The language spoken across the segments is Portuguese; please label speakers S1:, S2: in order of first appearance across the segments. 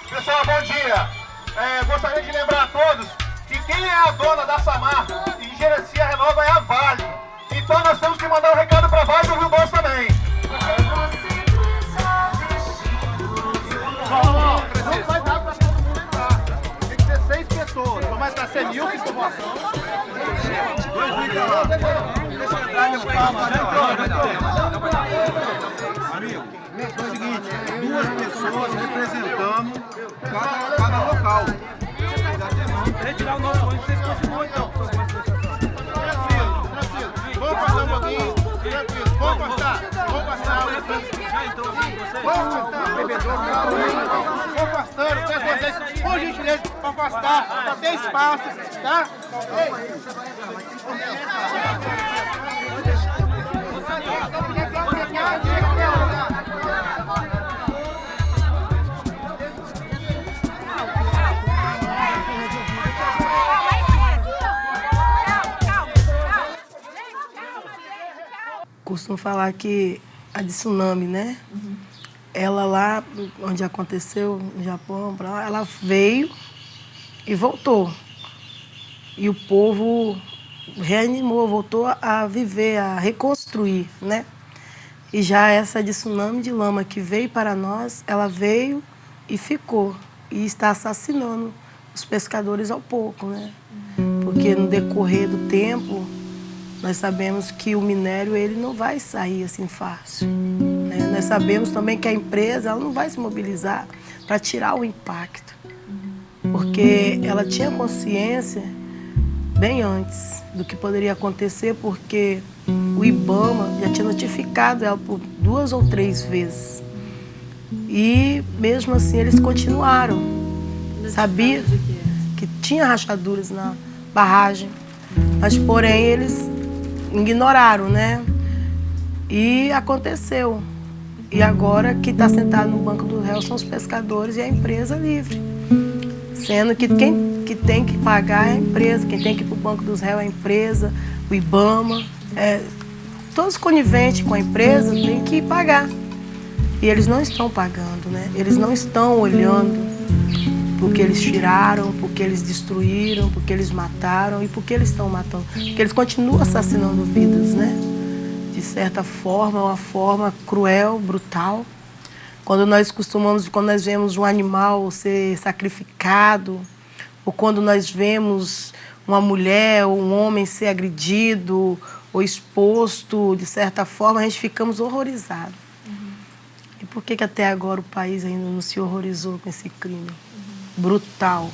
S1: Pessoal, bom dia. Gostaria de lembrar a todos que quem é a dona da Samar e gerencia a Renova é a Vale. Então nós temos que mandar um recado para a Vale do Rio Doce também. Não vai dar para todo mundo entrar. Tem que ser 6 pessoas. Vai estar 100 mil que população. 2 mil. Deixa eu entrar no amigo, é o seguinte, 2 pessoas representando cada local. Retirar o nosso ônibus, vocês continuam então. Tranquilo. Vamos passar um pouquinho. Tranquilo. Vamos passar. Já entrou aqui vocês? Vamos passar. Vamos afastando. Peço vocês, por gentileza, para afastar, para ter espaço, tá?
S2: Costumo falar que a de tsunami, né? Ela lá, onde aconteceu, no Japão, ela veio e voltou. E o povo reanimou, voltou a viver, a reconstruir, né? E já essa de tsunami de lama que veio para nós, ela veio e ficou. E está assassinando os pescadores ao pouco, né? Porque no decorrer do tempo, nós sabemos que o minério ele não vai sair assim fácil, né? Nós sabemos também que a empresa ela não vai se mobilizar para tirar o impacto, porque ela tinha consciência bem antes do que poderia acontecer, porque o IBAMA já tinha notificado ela por 2 ou 3 vezes. E mesmo assim eles continuaram. Sabia que tinha rachaduras na barragem, mas porém eles ignoraram, né? E aconteceu. E agora que está sentado no banco do réu são os pescadores e a empresa livre. Sendo que quem que tem que pagar é a empresa, quem tem que ir para o banco dos réus é a empresa, o IBAMA, todos coniventes com a empresa têm que pagar. E eles não estão pagando, né? Eles não estão olhando porque eles tiraram, porque eles destruíram, porque eles mataram e porque eles estão matando. Porque eles continuam assassinando vidas, né? De certa forma, uma forma cruel, brutal. Quando nós vemos um animal ser sacrificado, ou quando nós vemos uma mulher ou um homem ser agredido ou exposto, de certa forma, a gente ficamos horrorizados. E por que até agora o país ainda não se horrorizou com esse crime brutal?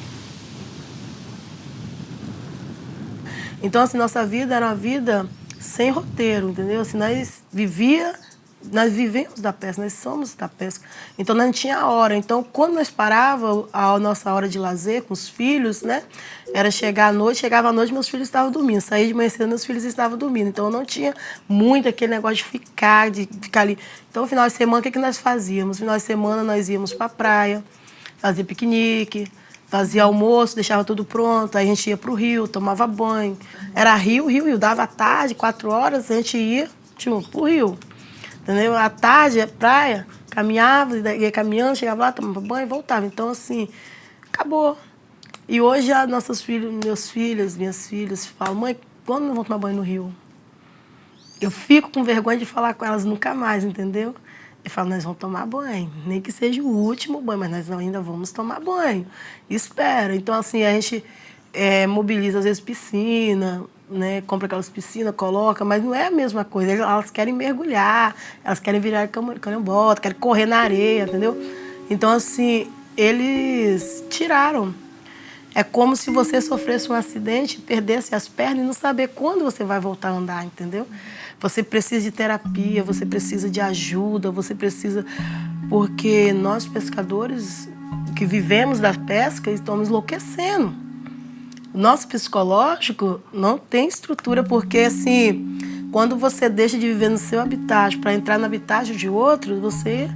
S2: Então, assim, nossa vida era uma vida sem roteiro, entendeu? Assim, nós vivemos da pesca, nós somos da pesca. Então, nós não tinha hora. Então, quando nós parávamos a nossa hora de lazer com os filhos, né? Era chegar à noite, chegava à noite, meus filhos estavam dormindo. Saía de manhã cedo, meus filhos estavam dormindo. Então, eu não tinha muito aquele negócio de ficar ali. Então, no final de semana, o que nós fazíamos? No final de semana, nós íamos para a praia, fazia piquenique, fazia almoço, deixava tudo pronto, aí a gente ia para o rio, tomava banho. Era rio, dava à tarde, 4 horas, a gente ia para o rio. Entendeu? À tarde, praia, caminhava, ia caminhando, chegava lá, tomava banho e voltava. Então, assim, acabou. E hoje, meus filhos, minhas filhas falam, mãe, quando não vão tomar banho no rio? Eu fico com vergonha de falar com elas nunca mais, entendeu? Eu falo, nós vamos tomar banho. Nem que seja o último banho, mas nós ainda vamos tomar banho. Espera. Então, assim, a gente mobiliza, às vezes, piscina, né? Compra aquelas piscinas, coloca, mas não é a mesma coisa. Elas querem mergulhar, elas querem virar canhambota, querem correr na areia, entendeu? Então, assim, eles tiraram. É como se você sofresse um acidente, perdesse as pernas e não saber quando você vai voltar a andar, entendeu? Você precisa de terapia, você precisa de ajuda, você precisa... Porque nós, pescadores, que vivemos da pesca, estamos enlouquecendo. O nosso psicológico não tem estrutura, porque, assim, quando você deixa de viver no seu habitat para entrar no habitat de outro, você...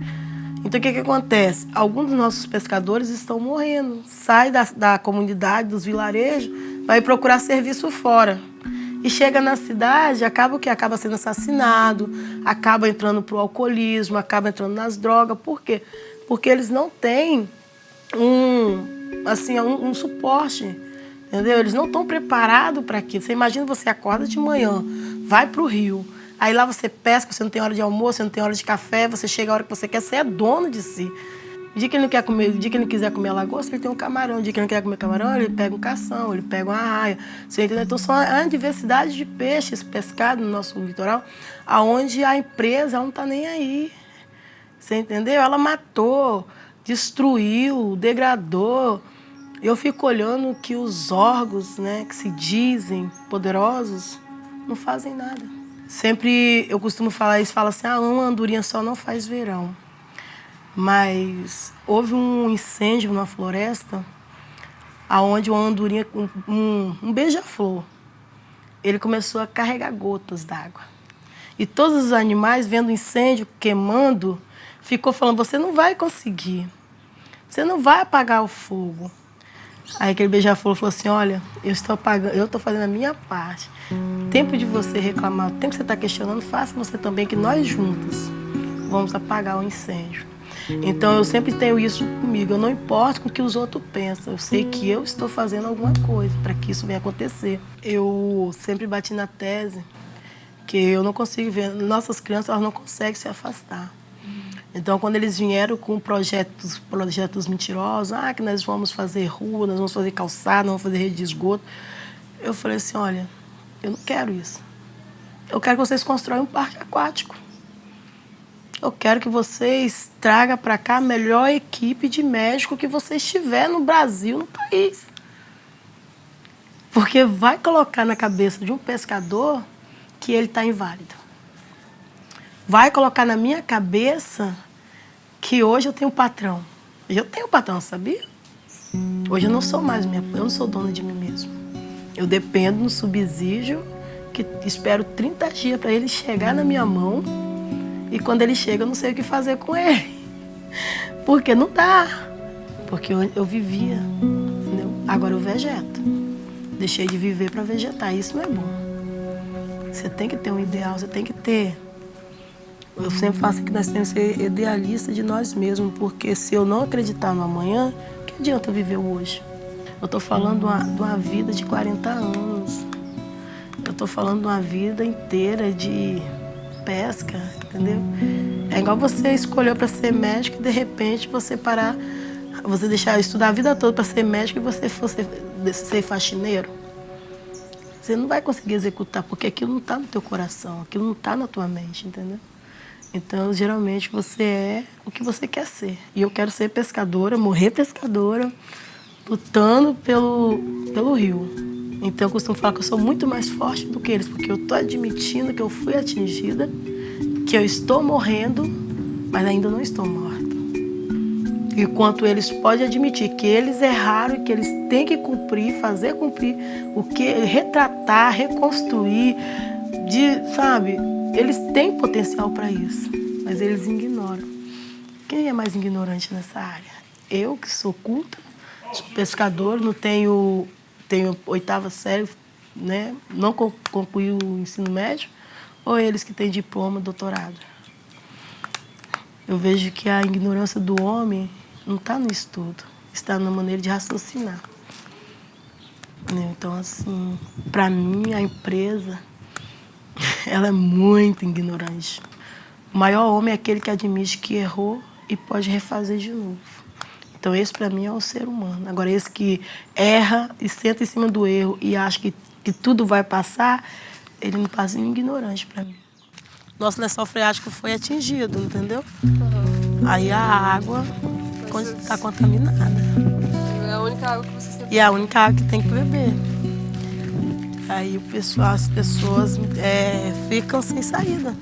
S2: Então, o que acontece? Alguns dos nossos pescadores estão morrendo. Sai da comunidade, dos vilarejos, vai procurar serviço fora. E chega na cidade, acaba sendo assassinado, acaba entrando para o alcoolismo, acaba entrando nas drogas. Por quê? Porque eles não têm um suporte, entendeu? Eles não estão preparados para aquilo. Você imagina, você acorda de manhã, vai para o rio, aí lá você pesca, você não tem hora de almoço, você não tem hora de café, você chega a hora que você quer, você é dono de si. O dia que ele não quer comer, o dia que ele não quiser comer lagosta, ele tem um camarão. O dia que ele não quer comer camarão, ele pega um cação, ele pega uma arraia. Você entendeu? Então, são a diversidade de peixes pescados no nosso litoral, aonde a empresa não está nem aí. Você entendeu? Ela matou, destruiu, degradou. Eu fico olhando que os órgãos, né, que se dizem poderosos, não fazem nada. Sempre eu costumo falar isso, falo assim, uma andorinha só não faz verão. Mas houve um incêndio na floresta, onde uma andorinha, um beija-flor, ele começou a carregar gotas d'água. E todos os animais, vendo o incêndio queimando, ficou falando, você não vai conseguir, você não vai apagar o fogo. Aí aquele beija-flor falou assim, olha, eu estou fazendo a minha parte. Tempo de você reclamar, o tempo que você está questionando, faça você também, que nós juntos vamos apagar o incêndio. Então, eu sempre tenho isso comigo. Eu não importo com o que os outros pensam. Eu sei que eu estou fazendo alguma coisa para que isso venha acontecer. Eu sempre bati na tese que eu não consigo ver... Nossas crianças, elas não conseguem se afastar. Então, quando eles vieram com projetos mentirosos, que nós vamos fazer rua, nós vamos fazer calçada, nós vamos fazer rede de esgoto, eu falei assim, olha, eu não quero isso. Eu quero que vocês constroam um parque aquático. Eu quero que vocês tragam para cá a melhor equipe de médico que vocês tiver no Brasil, no país. Porque vai colocar na cabeça de um pescador que ele está inválido. Vai colocar na minha cabeça que hoje eu tenho um patrão. Eu tenho um patrão, sabia? Hoje eu não sou mais eu não sou dona de mim mesmo. Eu dependo do subsídio que espero 30 dias para ele chegar na minha mão. E quando ele chega, eu não sei o que fazer com ele. Porque não dá. Porque eu vivia, entendeu? Agora eu vegeto. Deixei de viver para vegetar. Isso não é bom. Você tem que ter um ideal, você tem que ter. Eu sempre faço que nós temos que ser idealistas de nós mesmos. Porque se eu não acreditar no amanhã, que adianta eu viver hoje? Eu estou falando de uma vida de 40 anos. Eu estou falando de uma vida inteira de pesca, entendeu? É igual você escolheu para ser médico e de repente você parar, você deixar estudar a vida toda para ser médico e você for ser faxineiro. Você não vai conseguir executar, porque aquilo não está no teu coração, aquilo não está na tua mente, entendeu? Então, geralmente, você é o que você quer ser. E eu quero ser pescadora, morrer pescadora, lutando pelo rio. Então, eu costumo falar que eu sou muito mais forte do que eles, porque eu estou admitindo que eu fui atingida, que eu estou morrendo, mas ainda não estou morta. Enquanto eles podem admitir que eles erraram e que eles têm que cumprir, fazer cumprir o que retratar, reconstruir, sabe? Eles têm potencial para isso, mas eles ignoram. Quem é mais ignorante nessa área? Eu, que sou culta, sou pescador, não tenho 8ª série, né? Não concluí o ensino médio, ou eles que têm diploma, doutorado. Eu vejo que a ignorância do homem não está no estudo, está na maneira de raciocinar. Então, assim, para mim, a empresa, ela é muito ignorante. O maior homem é aquele que admite que errou e pode refazer de novo. Então, esse, para mim, é o ser humano. Agora, esse que erra e senta em cima do erro e acha que tudo vai passar, ele não passa em ignorante para mim. Nosso lençol freático foi atingido, entendeu? Aí a água está contaminada.
S3: É a única água que vocês têm.
S2: E é a única água que tem que beber. Aí as pessoas ficam sem saída.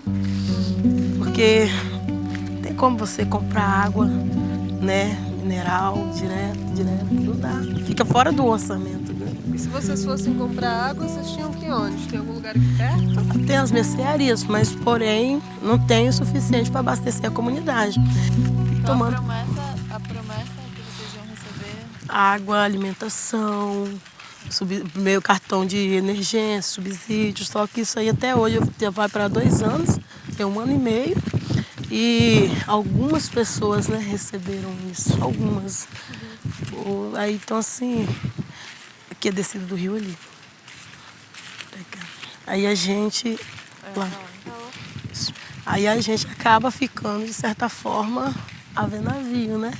S2: Porque não tem como você comprar água, né, mineral, direto, não dá. Fica fora do orçamento. Né?
S3: E se vocês fossem comprar água, vocês tinham que ir onde? Tem algum lugar aqui perto?
S2: Tem as mercearias, mas porém não tem o suficiente para abastecer a comunidade.
S4: Então a promessa é que vocês iam receber
S2: água, alimentação, meio cartão de emergência, subsídios, só que isso aí até hoje vai para 2 anos, tem 1 ano e meio, e algumas pessoas, né, receberam isso, algumas. Aí então assim, aqui é descida do rio ali. Aí a gente. Lá. Isso. Aí a gente acaba ficando, de certa forma, a ver navio, né?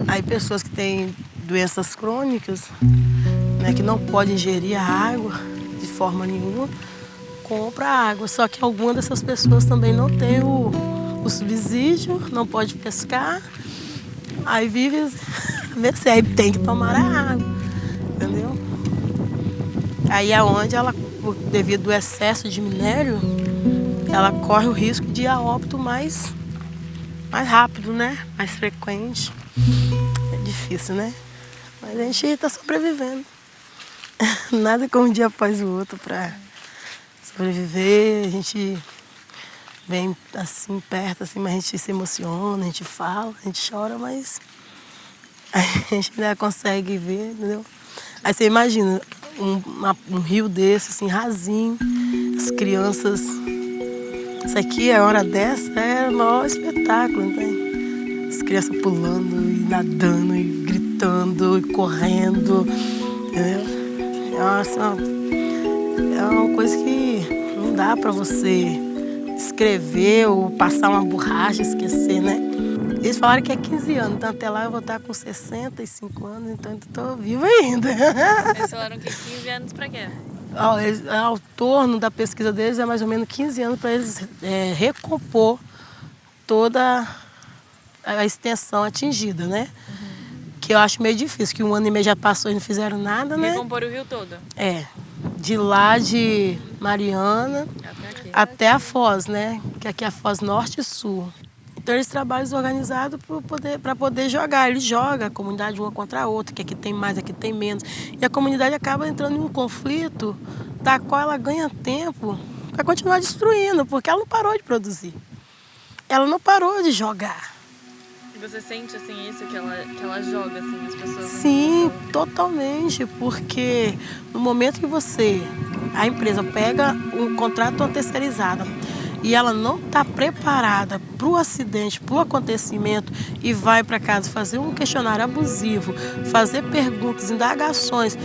S2: Aí pessoas que têm doenças crônicas, né, que não podem ingerir a água de forma nenhuma, compra água. Só que algumas dessas pessoas também não têm o subsídio, não pode pescar, aí vive, aí tem que tomar a água, entendeu? Aí é onde ela, devido ao excesso de minério, ela corre o risco de ir a óbito mais rápido, né? Mais frequente. É difícil, né? Mas a gente está sobrevivendo. Nada como um dia após o outro para sobreviver. A gente vem assim perto, assim, mas a gente se emociona, a gente fala, a gente chora, mas a gente ainda consegue ver, entendeu? Aí você imagina um rio desse, assim, rasinho, as crianças. Isso aqui, a hora dessa, é o maior espetáculo, não tem? As crianças pulando, e nadando, e gritando, e correndo, entendeu? É uma coisa que não dá para você escrever ou passar uma borracha e esquecer, né? Eles falaram que é 15 anos, então até lá eu vou estar com 65 anos, então eu estou viva ainda.
S4: Eles falaram que 15 anos para quê?
S2: Ao torno da pesquisa deles é mais ou menos 15 anos para eles recompor toda a extensão atingida, né? Que eu acho meio difícil, que 1 ano e meio já passou e não fizeram nada, né?
S4: Recompor o rio todo?
S2: É, de lá de Mariana até a Foz, né? Que aqui é a Foz Norte e Sul. Então eles trabalham organizados para poder jogar. Eles jogam a comunidade uma contra a outra, que aqui tem mais, aqui tem menos. E a comunidade acaba entrando em um conflito da qual ela ganha tempo para continuar destruindo, porque ela não parou de produzir. Ela não parou de jogar.
S4: E você sente assim isso, que ela joga assim, as pessoas?
S2: Sim, totalmente, porque no momento que a empresa pega um contrato terceirizado e ela não está preparada para o acidente, para o acontecimento e vai para casa fazer um questionário abusivo, fazer perguntas, indagações,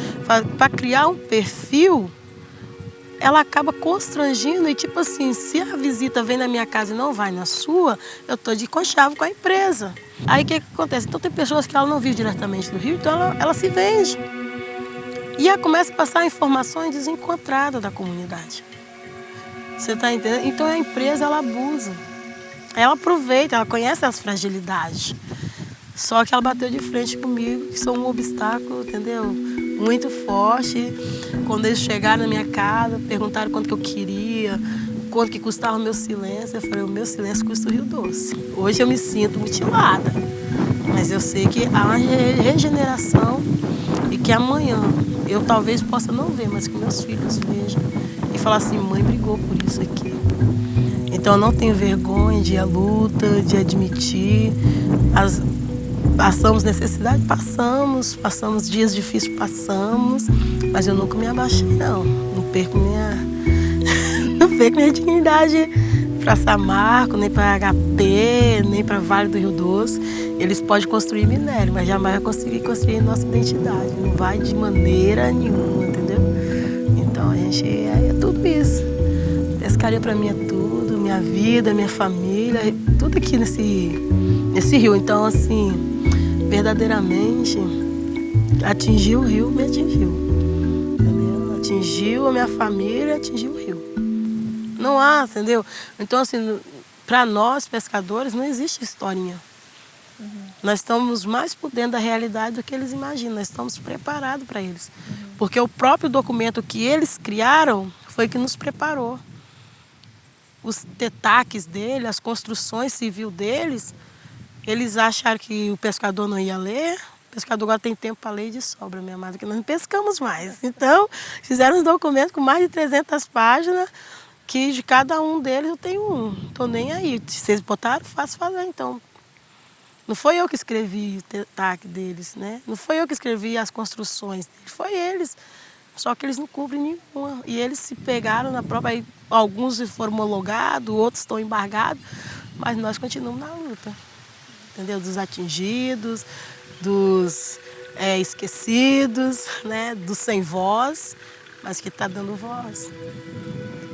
S2: para criar um perfil, ela acaba constrangindo e tipo assim, se a visita vem na minha casa e não vai na sua, eu estou de conchavo com a empresa. Aí o que acontece? Então tem pessoas que ela não vive diretamente do Rio, então ela se vende. E ela começa a passar informações desencontradas da comunidade. Você está entendendo? Então a empresa, ela abusa. Ela aproveita, ela conhece as fragilidades. Só que ela bateu de frente comigo, que sou um obstáculo, entendeu? Muito forte. Quando eles chegaram na minha casa, perguntaram quanto que eu queria, quanto que custava o meu silêncio. Eu falei, o meu silêncio custa o Rio Doce. Hoje eu me sinto mutilada, mas eu sei que há uma regeneração e que amanhã eu talvez possa não ver, mas que meus filhos vejam. E falar assim, mãe brigou por isso aqui. Então eu não tenho vergonha de ir à luta, de admitir. Passamos necessidade? Passamos dias difíceis, passamos, mas eu nunca me abaixei, não. Não perco minha dignidade para Samarco, nem para HP, nem para Vale do Rio Doce. Eles podem construir minério, mas jamais vai conseguir construir nossa identidade. Não vai de maneira nenhuma, entendeu? Então a gente é tudo isso. Pescaria para mim é tudo, minha vida, minha família, tudo aqui nesse rio. Então, assim, verdadeiramente, atingiu o rio, me atingiu. Entendeu? Atingiu a minha família, atingiu o rio. Não há, entendeu? Então, assim, para nós, pescadores, não existe historinha. Nós estamos mais por dentro da realidade do que eles imaginam. Nós estamos preparados para eles. Porque o próprio documento que eles criaram foi que nos preparou. Os tetaques dele, as construções civil deles, eles acharam que o pescador não ia ler. O pescador agora tem tempo para ler de sobra, minha amada, que nós não pescamos mais. Então, fizeram uns documentos com mais de 300 páginas, que de cada um deles eu tenho um. Estou nem aí. Se vocês botaram, faço fazer, então. Não foi eu que escrevi o tetaque deles, né? Não foi eu que escrevi as construções deles, foi eles. Só que eles não cobrem nenhuma. E eles se pegaram na própria... Aí, alguns foram homologados, outros estão embargados, mas nós continuamos na luta. Entendeu? Dos atingidos, dos esquecidos, né? Dos sem voz, mas que está dando voz.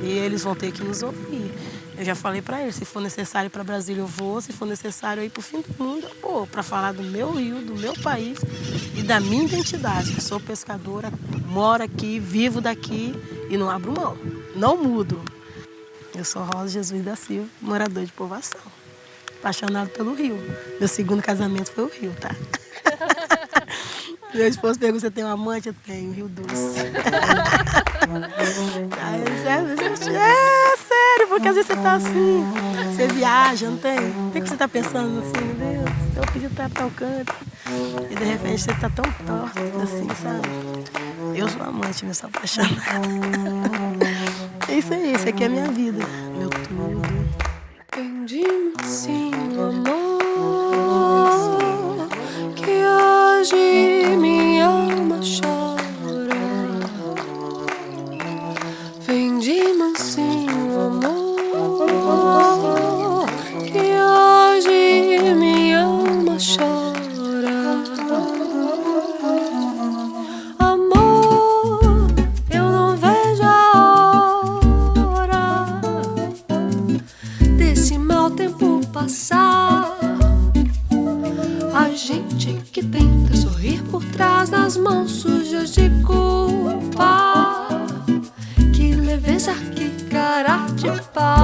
S2: E eles vão ter que nos ouvir. Eu já falei para eles, se for necessário ir para Brasília eu vou, se for necessário ir para o fim do mundo eu vou, para falar do meu rio, do meu país e da minha identidade. Eu sou pescadora, moro aqui, vivo daqui e não abro mão, não mudo. Eu sou Rosa Jesus da Silva, morador de Povoação, apaixonado pelo rio. Meu segundo casamento foi o rio, tá? Meu esposo pergunta, você tem um amante? Eu tenho, Rio Doce. É sério, porque às vezes você tá assim, você viaja, não tem? O que você tá pensando assim, meu Deus, eu pedi pra tal canto. E de repente você tá tão torto, assim, sabe? Eu sou amante, eu sou apaixonada. É isso aí, isso aqui é a minha vida, meu tudo.
S3: Entendi, sim, amor, que hoje minha alma chora. Vem de mansinho, amor, que hoje minha alma chora. Amor, eu não vejo a hora desse mau tempo passar. A gente que tenta sorrir por trás das mãos sujas de culpa. Que leveza, que cara de pau.